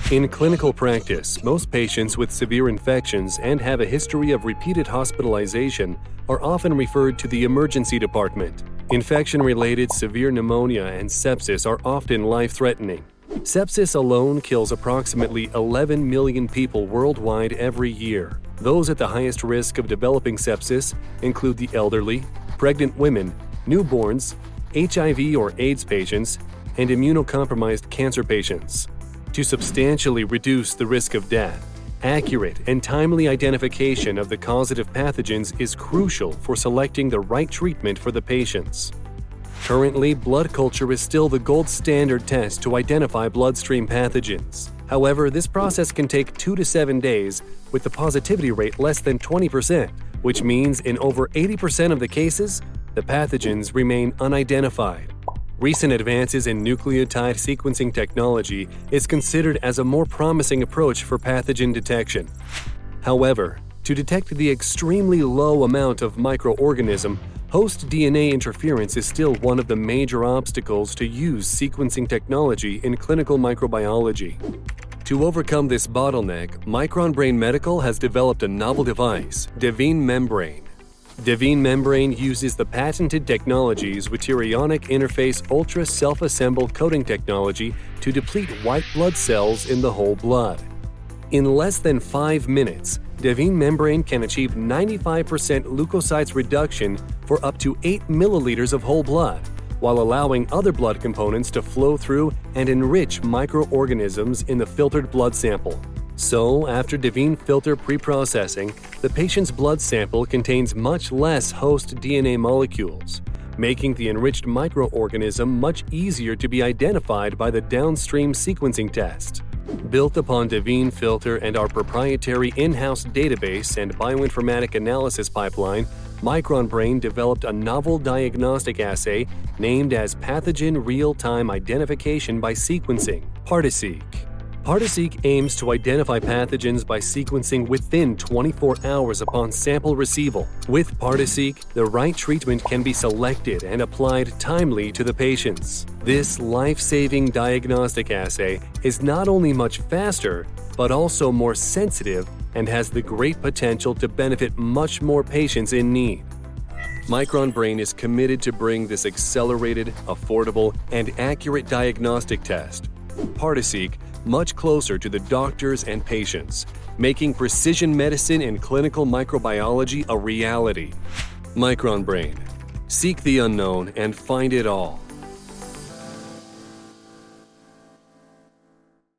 In clinical practice, most patients with severe infections and have a history of repeated hospitalization are often referred to the emergency department. Infection-related severe pneumonia and sepsis are often life-threatening. Sepsis alone kills approximately 11 million people worldwide every year. Those at the highest risk of developing sepsis include the elderly, pregnant women, newborns, HIV or AIDS patients, and immunocompromised cancer patients. To substantially reduce the risk of death, accurate and timely identification of the causative pathogens is crucial for selecting the right treatment for the patients. Currently, blood culture is still the gold standard test to identify bloodstream pathogens. However, this process can take 2 to 7 days, with the positivity rate less than 20%, which means in over 80% of the cases, the pathogens remain unidentified. Recent advances in nucleotide sequencing technology is considered as a more promising approach for pathogen detection. However, to detect the extremely low amount of microorganism, host DNA interference is still one of the major obstacles to use sequencing technology in clinical microbiology. To overcome this bottleneck, Micronbrane Medical has developed a novel device, DivINmembrane. DivINmembrane uses the patented technology's Deuterionic interface ultra self-assembled coating technology to deplete white blood cells in the whole blood. In less than 5 minutes, DivINmembrane can achieve 95% leukocytes reduction for up to 8 milliliters of whole blood, while allowing other blood components to flow through and enrich microorganisms in the filtered blood sample. So, after DivIN filter preprocessing, the patient's blood sample contains much less host DNA molecules, making the enriched microorganism much easier to be identified by the downstream sequencing test. Built upon DivIN filter and our proprietary in-house database and bioinformatic analysis pipeline, Micronbrane developed a novel diagnostic assay named as Pathogen Real-Time Identification by Sequencing, PARTISeq. PARTISeq aims to identify pathogens by sequencing within 24 hours upon sample receival. With PARTISeq, the right treatment can be selected and applied timely to the patients. This life-saving diagnostic assay is not only much faster, but also more sensitive and has the great potential to benefit much more patients in need. Micronbrane is committed to bring this accelerated, affordable, and accurate diagnostic test, PARTISeq, much closer to the doctors and patients, making precision medicine and clinical microbiology a reality. Micronbrane. Seek the unknown and find it all.